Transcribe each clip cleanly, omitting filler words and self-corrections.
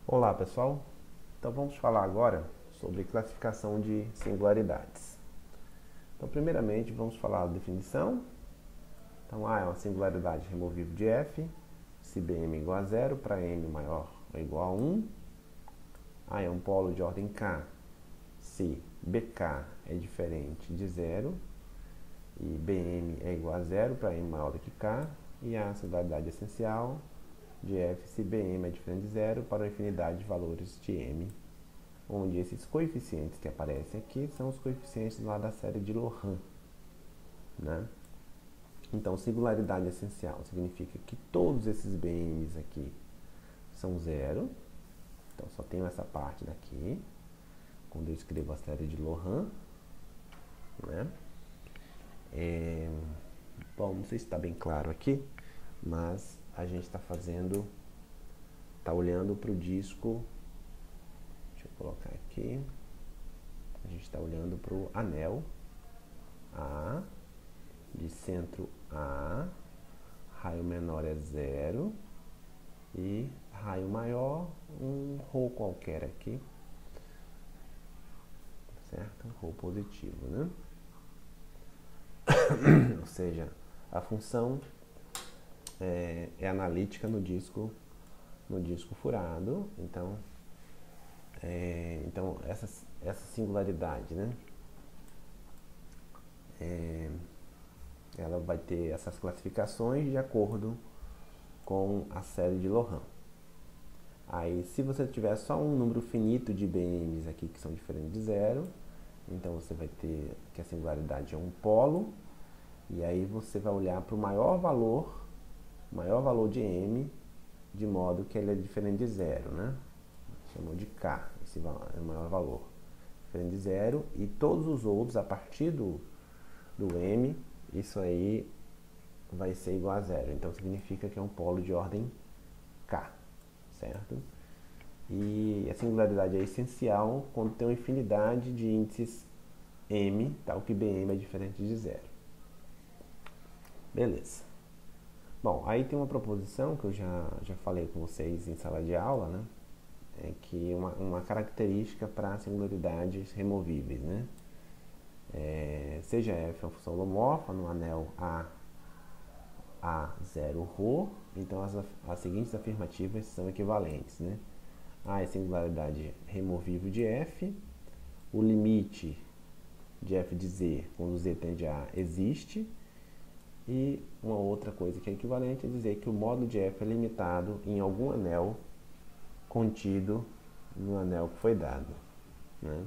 Olá pessoal, então vamos falar agora sobre classificação de singularidades. Então primeiramente vamos falar a definição. Então A é uma singularidade removível de f, se Bm é igual a zero para m maior ou igual a 1. A é um polo de ordem k se Bk é diferente de zero e Bm é igual a zero para m maior do que k. E a singularidade essencial de f se Bm é diferente de zero para a infinidade de valores de m, onde esses coeficientes que aparecem aqui são os coeficientes lá da série de Loran, né? Então, singularidade essencial significa que todos esses BMs aqui são zero. Então, só tenho essa parte daqui, quando eu escrevo a série de Loran, né? Bom, não sei se está bem claro aqui, mas a gente está olhando para o disco. Deixa eu colocar aqui. A gente está olhando para o anel A, de centro A, raio menor é zero e raio maior, um ρ qualquer aqui, certo? Um ρ positivo, né? Ou seja, a função é analítica no disco furado. Então essa singularidade, né? Ela vai ter essas classificações de acordo com a série de Loran. Aí, se você tiver só um número finito de BMs aqui que são diferentes de zero, então você vai ter que a singularidade é um polo, e aí você vai olhar para o maior valor de M, de modo que ele é diferente de zero, né? Chamou de K, esse é o maior valor diferente de zero, e todos os outros a partir do M, isso aí vai ser igual a zero. Então significa que é um polo de ordem K, certo? E a singularidade é essencial quando tem uma infinidade de índices M, tal que Bm é diferente de zero. Beleza. Bom, aí tem uma proposição que eu já falei com vocês em sala de aula, né? É que uma característica para singularidades removíveis, né? Seja f uma função holomorfa no anel A0ρ, então as seguintes afirmativas são equivalentes, né? A é singularidade removível de f, o limite de f de z, quando z tende a A, existe, e uma outra coisa que é equivalente é dizer que o módulo de f é limitado em algum anel contido no anel que foi dado, né?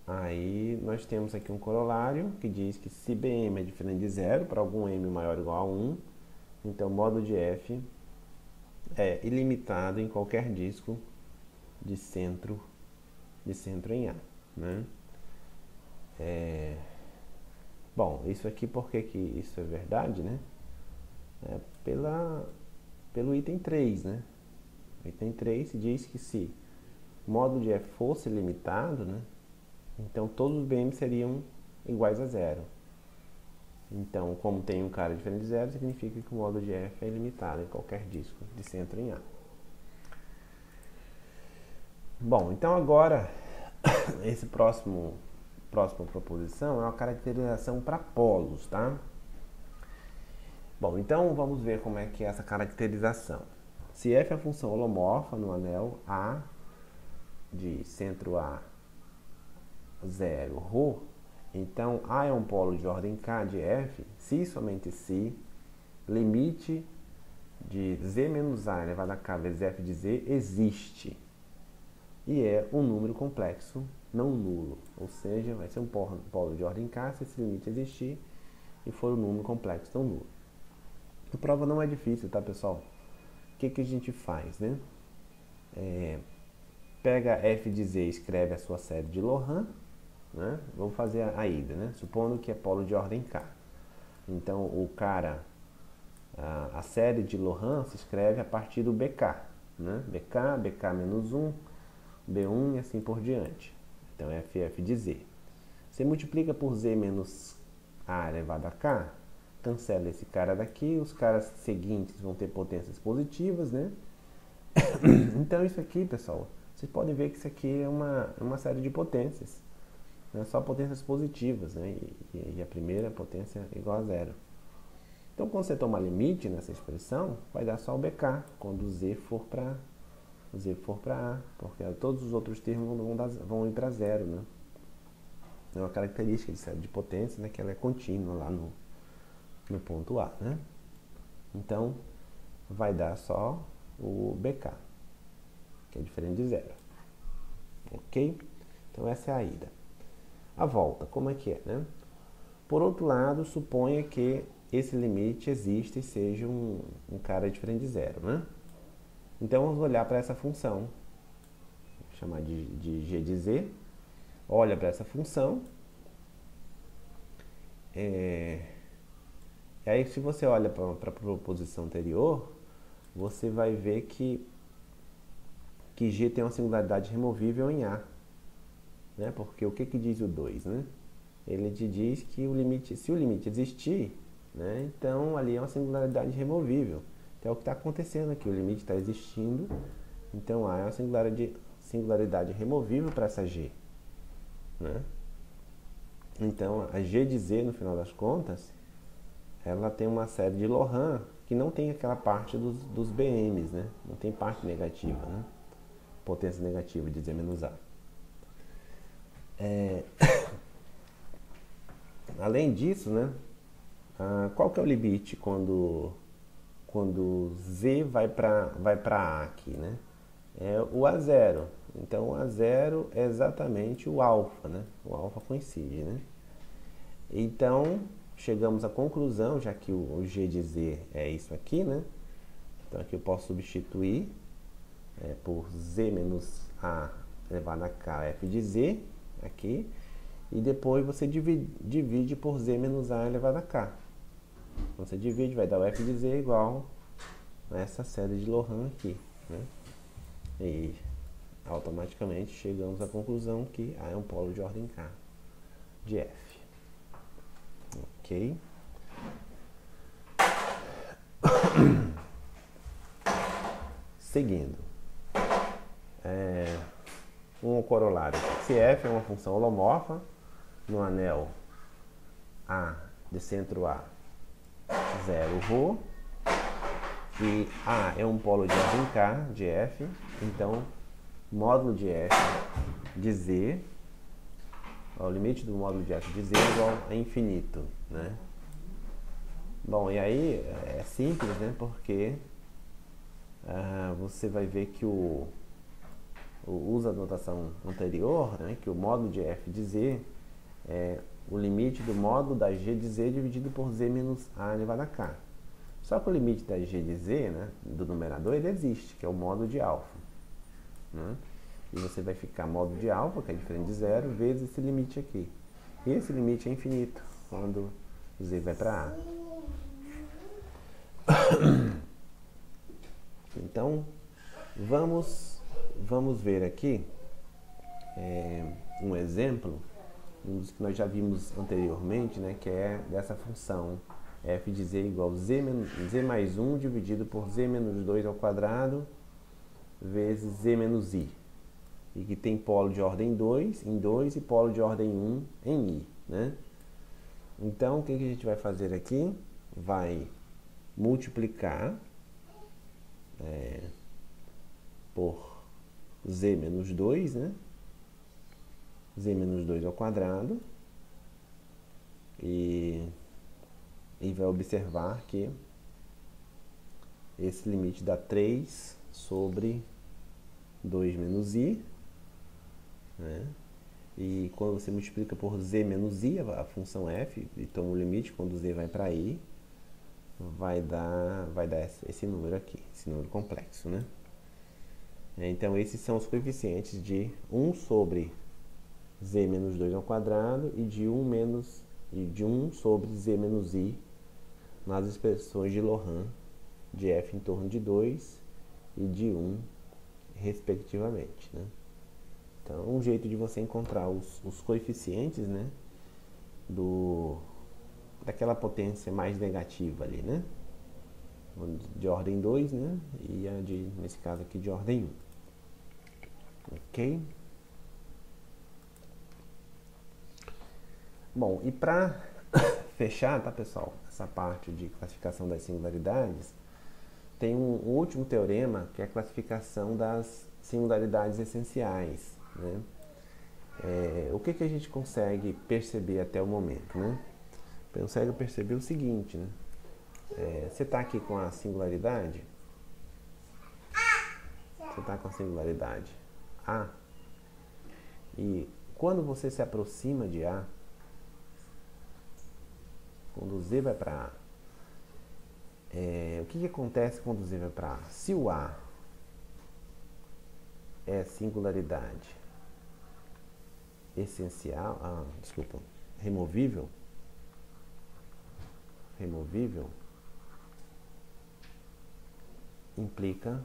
Aí nós temos aqui um corolário que diz que se Bm é diferente de zero para algum m maior ou igual a 1, então o módulo de f é ilimitado em qualquer disco de centro em A, né? Bom, isso aqui, por que isso é verdade, né? Pelo item 3, né? O item 3 diz que se o módulo de f fosse limitado, né? Então todos os BM seriam iguais a zero. Então, como tem um cara diferente de zero, significa que o módulo de f é ilimitado em qualquer disco de centro em A. Bom, então agora, esse próxima proposição é uma caracterização para polos, tá? Bom, então vamos ver como é que é essa caracterização. Se f é a função holomorfa no anel A de centro A 0 ρ, então A é um polo de ordem K de f, se e somente se limite de z menos A elevado a k vezes f de z existe e é um número complexo não nulo, ou seja, vai ser um polo de ordem K se esse limite existir e for um número complexo não nulo. A prova não é difícil, tá, pessoal? O que a gente faz, né? Pega f de z e escreve a sua série de Loran, né? Vamos fazer a ida, né? Supondo que é polo de ordem K. Então, a série de Loran se escreve a partir do BK, né? BK menos 1, B1 e assim por diante. Então, f de z. Você multiplica por z menos a elevado a k, cancela esse cara daqui, os caras seguintes vão ter potências positivas, né? Então isso aqui, pessoal, vocês podem ver que isso aqui é uma série de potências. Não é só potências positivas, né? E a primeira potência é igual a zero. Então, quando você tomar limite nessa expressão, vai dar só o BK, quando o Z for para A, porque todos os outros termos vão ir para zero, né? É uma característica de série de potência, né? Que ela é contínua lá no ponto A, né? Então, vai dar só o BK, que é diferente de zero. Ok? Então, essa é a ida. A volta, como é que é, né? Por outro lado, suponha que esse limite exista e seja um cara diferente de zero, né? Então, vamos olhar para essa função. Vou chamar de g de z. Olha para essa função. E aí, se você olha para a proposição anterior, você vai ver que g tem uma singularidade removível em A. Né? Porque o que diz o 2, né? Ele te diz que se o limite existir, né, então ali é uma singularidade removível. Então é o que está acontecendo aqui, o limite está existindo, então A é uma singularidade removível para essa G. Né? Então a G de Z, no final das contas, ela tem uma série de Loran que não tem aquela parte dos BMs, né? Não tem parte negativa, né? Potência negativa de Z menos A. Além disso, né, qual que é o limite quando Z vai para A aqui, né? É o A0. Então, o A0 é exatamente o alfa, né? O alfa coincide, né? Então, chegamos à conclusão, já que o G de Z é isso aqui, né? Então, aqui eu posso substituir por Z menos A elevado a K F de Z, aqui. E depois você divide por Z menos A elevado a K. Quando você divide, vai dar o F de Z igual a essa série de Loran aqui, né? E automaticamente chegamos à conclusão que A é um polo de ordem K de F. Ok? Seguindo. Um corolário. Se F é uma função holomorfa, no anel A de centro A, 0 ρ, e A é um polo de ordem K de F, então módulo de F de Z, o limite do módulo de F de Z é igual a infinito, né? Bom, e aí é simples, né? Porque você vai ver que usa a notação anterior, né? Que o módulo de F de Z é o limite do módulo da G de Z dividido por Z menos A elevado a K. Só que o limite da G de Z, né, do numerador, ele existe, que é o módulo de alfa. Né? E você vai ficar módulo de alfa, que é diferente de zero, vezes esse limite aqui. E esse limite é infinito, quando Z vai para A. Então, vamos ver aqui um exemplo, um dos que nós já vimos anteriormente, né, que é dessa função f de z igual a z mais 1 dividido por z menos 2 ao quadrado vezes z menos i. E que tem polo de ordem 2 em 2 e polo de ordem 1 em i. Né? Então, o que a gente vai fazer aqui? Vai multiplicar por z menos 2, né? Z menos 2 ao quadrado. E vai observar que esse limite dá 3 sobre 2 menos i, né? E quando você multiplica por z menos i, a função f, e toma o limite, quando z vai para i, vai dar esse número aqui, esse número complexo, né? Então, esses são os coeficientes de 1 sobre z menos 2 ao quadrado e de 1 sobre z menos i nas expressões de Loran de f em torno de 2 e de 1, respectivamente. Né? Então, um jeito de você encontrar os coeficientes, né, daquela potência mais negativa ali, né? de ordem 2, né? E a nesse caso aqui, de ordem 1. Ok? Bom, e para fechar, tá, pessoal, essa parte de classificação das singularidades, tem um último teorema, que é a classificação das singularidades essenciais, né? O que a gente consegue perceber até o momento, né? Consegue perceber o seguinte, né? Você está aqui com a singularidade, você está com a singularidade A, e quando você se aproxima de A, quando o Z vai para A, o que acontece quando o Z vai para A? Se o A é singularidade essencial, removível, implica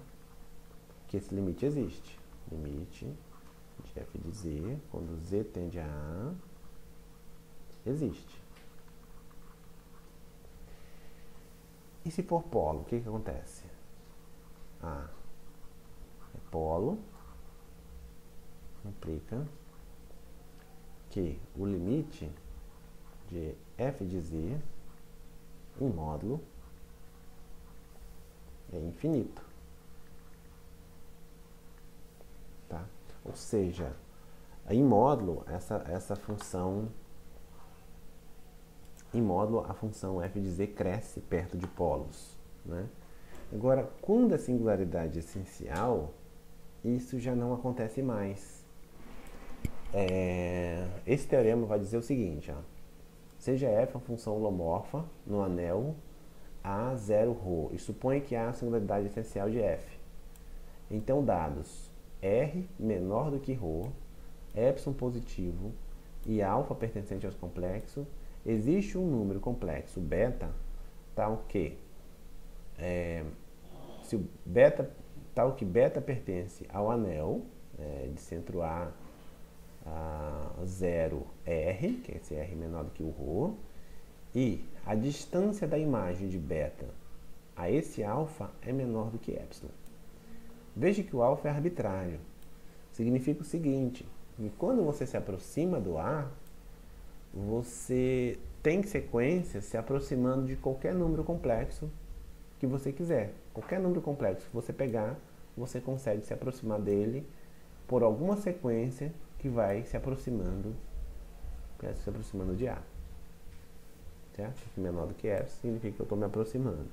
que esse limite existe. Limite de f de z, quando z tende a A, existe. E se for polo, o que acontece? A é polo, implica que o limite de f de z em módulo é infinito. Tá? Ou seja, em módulo, essa função, em módulo, a função f de z cresce perto de polos, né? Agora, quando a singularidade é essencial, isso já não acontece mais. Esse teorema vai dizer o seguinte, ó, seja f uma função holomorfa no anel A0ρ e supõe que há a singularidade essencial de f. Então, dados R menor do que ρ, epsilon positivo e alfa pertencente aos complexos, existe um número complexo beta tal que que beta pertence ao anel de centro A 0R, que é esse R menor do que o ρ, e a distância da imagem de beta a esse alfa é menor do que epsilon. Veja que o alfa é arbitrário. Significa o seguinte, que quando você se aproxima do A, você tem sequências se aproximando de qualquer número complexo que você quiser. Qualquer número complexo que você pegar, você consegue se aproximar dele por alguma sequência que vai se aproximando de A. Certo? Menor do que epsilon significa que eu estou me aproximando.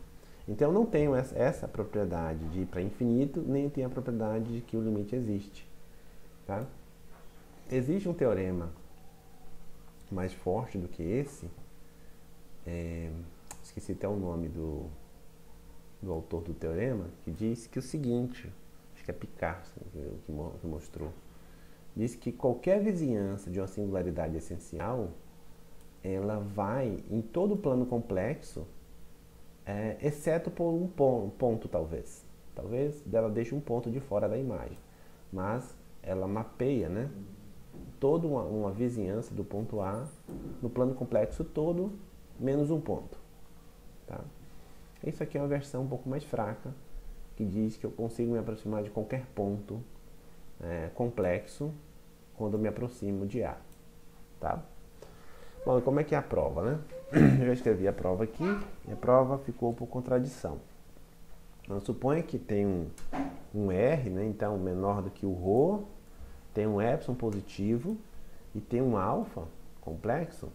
Então, eu não tenho essa propriedade de ir para infinito, nem tenho a propriedade de que o limite existe. Tá? Existe um teorema mais forte do que esse, esqueci até o nome do autor do teorema, que diz que o seguinte, acho que é Picard que mostrou, diz que qualquer vizinhança de uma singularidade essencial, ela vai em todo o plano complexo, exceto por um ponto, talvez. Talvez ela deixe um ponto de fora da imagem. Mas ela mapeia, né, toda uma vizinhança do ponto A no plano complexo todo, menos um ponto. Tá? Isso aqui é uma versão um pouco mais fraca, que diz que eu consigo me aproximar de qualquer ponto complexo quando eu me aproximo de A. Tá? Bom, e como é que é a prova, né? Eu já escrevi a prova aqui, e a prova ficou por contradição. Então, suponha que tem um R, né? Então menor do que o ρ, tem um epsilon positivo e tem um alfa complexo,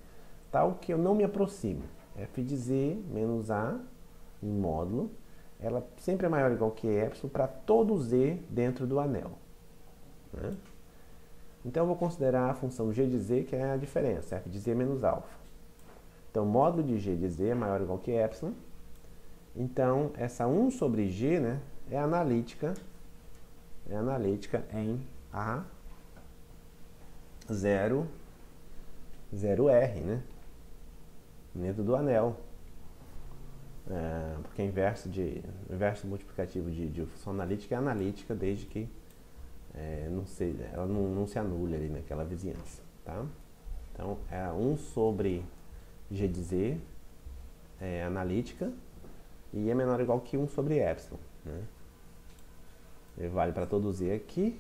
tal que eu não me aproximo. F de z menos A em módulo, ela sempre é maior ou igual que epsilon para todo z dentro do anel. Né? Então, eu vou considerar a função g de z, que é a diferença, f de z menos alfa. Então, módulo de g de z é maior ou igual que epsilon. Então, essa 1 sobre g, né, é analítica em A0R, né, dentro do anel. Porque o inverso multiplicativo de função analítica é analítica desde que ela não se anule ali naquela vizinhança, tá? Então, é 1 sobre g de z é analítica e é menor ou igual que 1 sobre epsilon, né? Ele vale para todo Z aqui.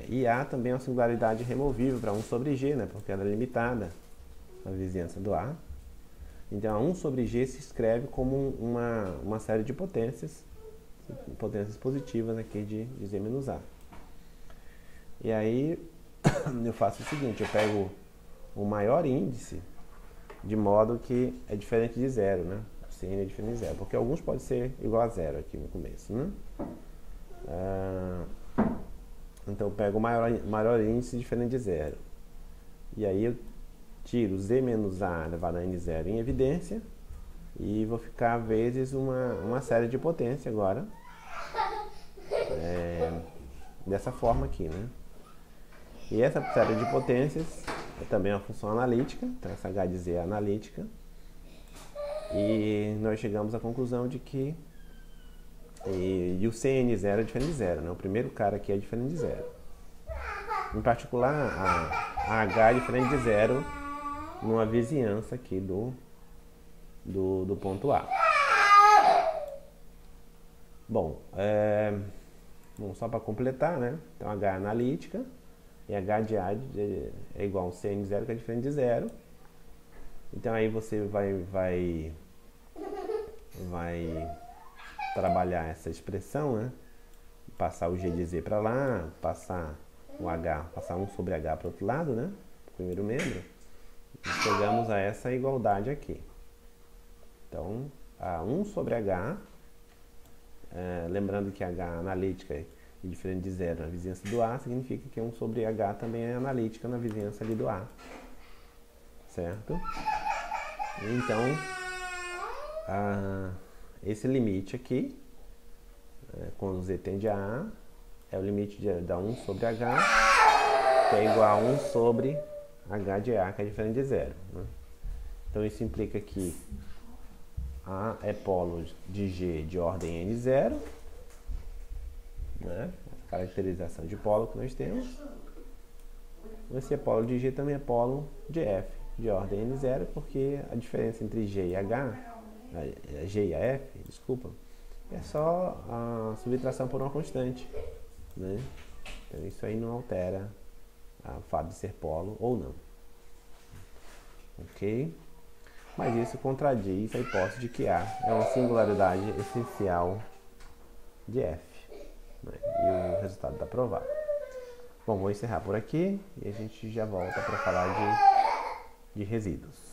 E A também é uma singularidade removível para 1 sobre G, né? Porque ela é limitada na vizinhança do A. Então, a 1 sobre G se escreve como uma série de potências positivas aqui de Z menos A. E aí, eu faço o seguinte, eu pego o maior índice de modo que é diferente de zero, né? Cn é diferente de zero, porque alguns podem ser igual a zero aqui no começo, né? Então, eu pego o maior índice diferente de zero. E aí, eu tiro Z menos A elevado a N0 em evidência e vou ficar vezes uma série de potência agora. Dessa forma aqui, né? E essa série de potências é também uma função analítica, então essa H de Z é analítica. E nós chegamos à conclusão de que e o CN0 é diferente de zero, né? O primeiro cara aqui é diferente de zero. Em particular, a H é diferente de zero numa vizinhança aqui do ponto A. Bom, só para completar, né? Então, H é analítica e H de A é igual a um CN0 que é diferente de zero. Então, aí você vai trabalhar essa expressão, né? Passar o G de Z para lá, passar o H, passar 1 sobre H para o outro lado, né? Primeiro membro. E chegamos a essa igualdade aqui. Então, a 1 sobre H, lembrando que H analítica é diferente de zero na vizinhança do A, significa que 1 sobre H também é analítica na vizinhança ali do A. Certo? Então, esse limite aqui, quando Z tende a A, é o limite da 1 sobre H, que é igual a 1 sobre H de A, que é diferente de zero, né? Então, isso implica que A é polo de G de ordem N0, né? A caracterização de polo que nós temos. Esse polo de G também é polo de F, de ordem N0, porque a diferença entre G e H, G e a F, desculpa, é só a subtração por uma constante, né? Então isso aí não altera o fato de ser polo ou não. Ok? Mas isso contradiz a hipótese de que A é uma singularidade essencial de F, né? E o resultado está provado. Bom, vou encerrar por aqui e a gente já volta para falar de resíduos.